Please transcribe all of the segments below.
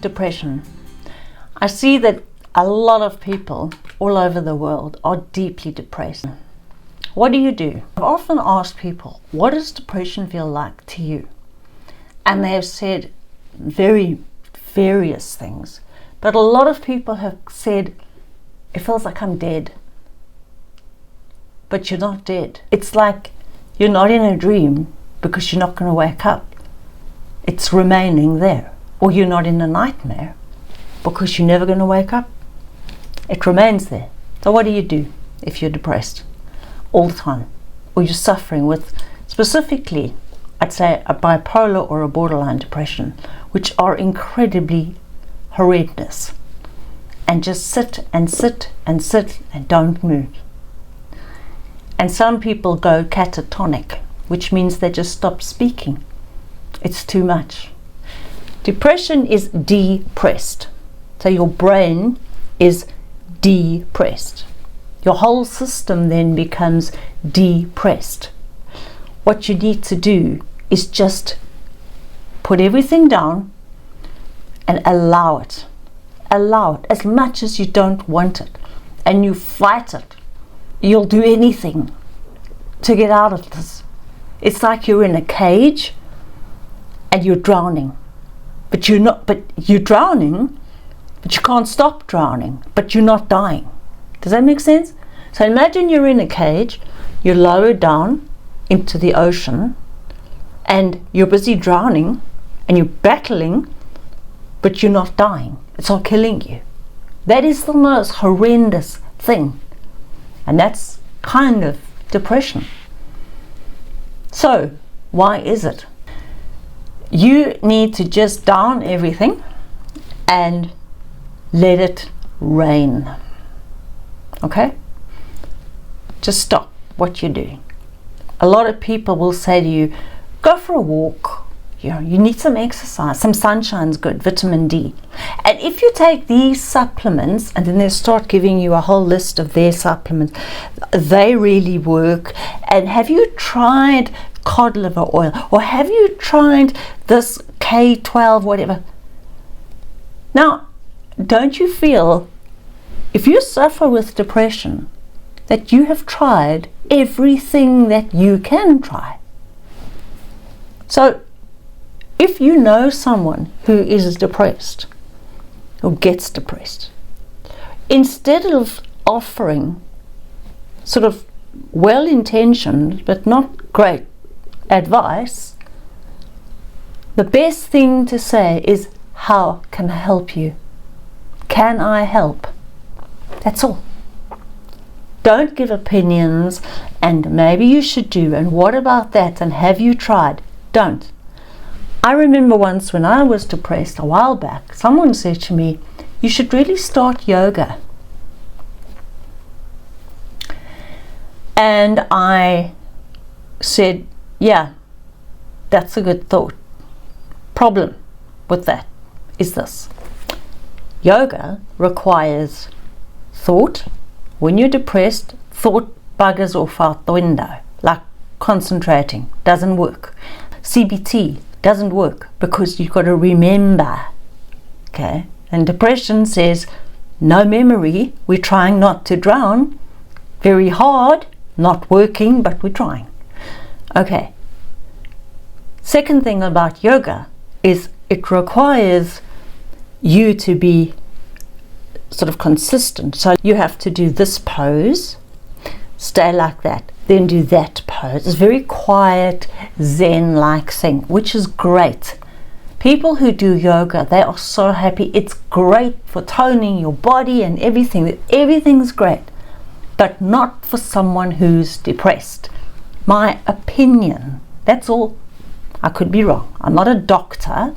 depression, I see that a lot of people all over the world are deeply depressed. What do you do? I've often asked people, what does depression feel like to you? And they have said very various things. But a lot of people have said, it feels like I'm dead. But you're not dead. It's like you're not in a dream because you're not going to wake up. It's remaining there. Or you're not in a nightmare because you're never going to wake up. It remains there. So what do you do if you're depressed all the time? Or you're suffering with, specifically, I'd say a bipolar or a borderline depression, which are incredibly horrendous. And just sit and sit and sit and don't move. And some people go catatonic, which means they just stop speaking. It's too much. Depression is depressed. So your brain is depressed. Your whole system then becomes depressed. What you need to do is just put everything down and allow it. Allow it as much as you don't want it. And you fight it. You'll do anything to get out of this. It's like you're in a cage and you're drowning. But you're drowning, but you can't stop drowning, but you're not dying. Does that make sense? So imagine you're in a cage, you're lowered down into the ocean, and you're busy drowning, and you're battling, but you're not dying. It's not killing you. That is the most horrendous thing. And that's kind of depression. So, why is it? You need to just down everything and let it rain. Okay? Just stop what you're doing. A lot of people will say to you, go for a walk. You need some exercise. Some sunshine's good, vitamin D. And if you take these supplements, and then they start giving you a whole list of their supplements, they really work. And have you tried cod liver oil? Or have you tried this K12, whatever? Now, don't you feel, if you suffer with depression, that you have tried everything that you can try? So, if you know someone who is depressed, who gets depressed, instead of offering sort of well-intentioned but not great advice, the best thing to say is, how can I help you? Can I help? That's all. Don't give opinions and maybe you should do, and what about that, and have you tried? Don't. I remember once when I was depressed a while back, someone said to me, you should really start yoga. And I said, yeah, that's a good thought. Problem with that is this. Yoga requires thought. When you're depressed, thought buggers off out the window, like concentrating, doesn't work. CBT doesn't work because you've got to remember. Okay? And depression says, no memory, we're trying not to drown. Very hard, not working, but we're trying. Okay. Second thing about yoga is it requires you to be sort of consistent. So you have to do this pose, stay like that, then do that pose. It's a very quiet, Zen-like thing, which is great. People who do yoga, they are so happy. It's great for toning your body and everything. Everything's great, but not for someone who's depressed. My opinion, that's all. I could be wrong. I'm not a doctor.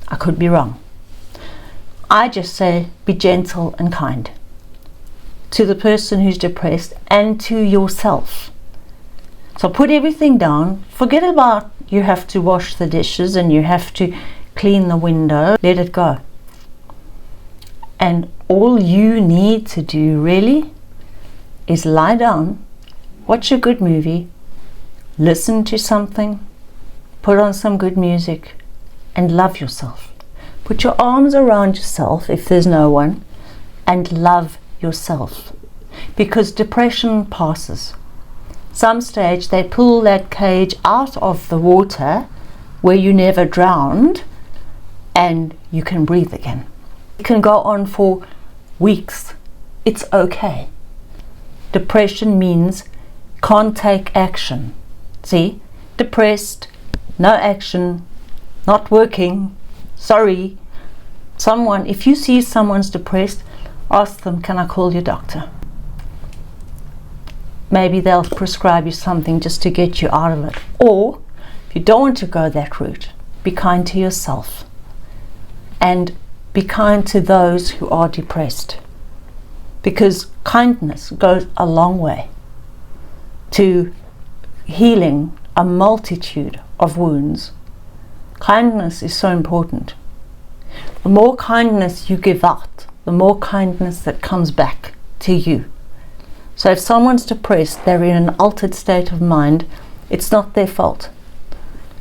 I could be wrong. I just say, be gentle and kind to the person who's depressed and to yourself. So put everything down. Forget about you have to wash the dishes and you have to clean the window. Let it go. And all you need to do really is lie down, watch a good movie, listen to something, put on some good music, and love yourself. Put your arms around yourself if there's no one, and love yourself, because depression passes. Some stage they pull that cage out of the water where you never drowned, and you can breathe again. It can go on for weeks. It's okay. Depression means can't take action. See, depressed, no action, not working, sorry. If you see someone's depressed, ask them, can I call your doctor? Maybe they'll prescribe you something just to get you out of it. Or, if you don't want to go that route, be kind to yourself. And be kind to those who are depressed. Because kindness goes a long way to healing a multitude of wounds. Kindness is so important. The more kindness you give out, the more kindness that comes back to you. So if someone's depressed, they're in an altered state of mind, it's not their fault.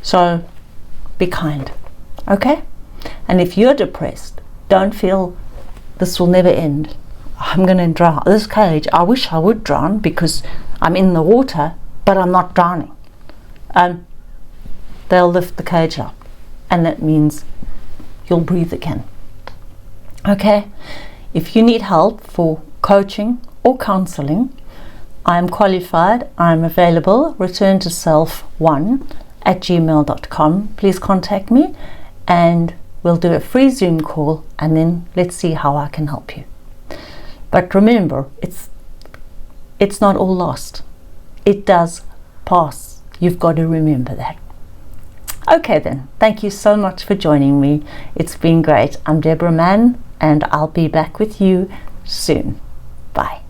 So be kind, okay? And if you're depressed, don't feel this will never end. I'm going to drown. This cage, I wish I would drown because I'm in the water, but I'm not drowning. They'll lift the cage up, and that means you'll breathe again. Okay? If you need help for coaching or counseling, I am qualified, I'm available, returntoself1@gmail.com. Please contact me and we'll do a free Zoom call, and then let's see how I can help you. But remember, it's not all lost. It does pass. You've got to remember that. Okay then, thank you so much for joining me. It's been great. I'm Deborah Mann, and I'll be back with you soon. Bye.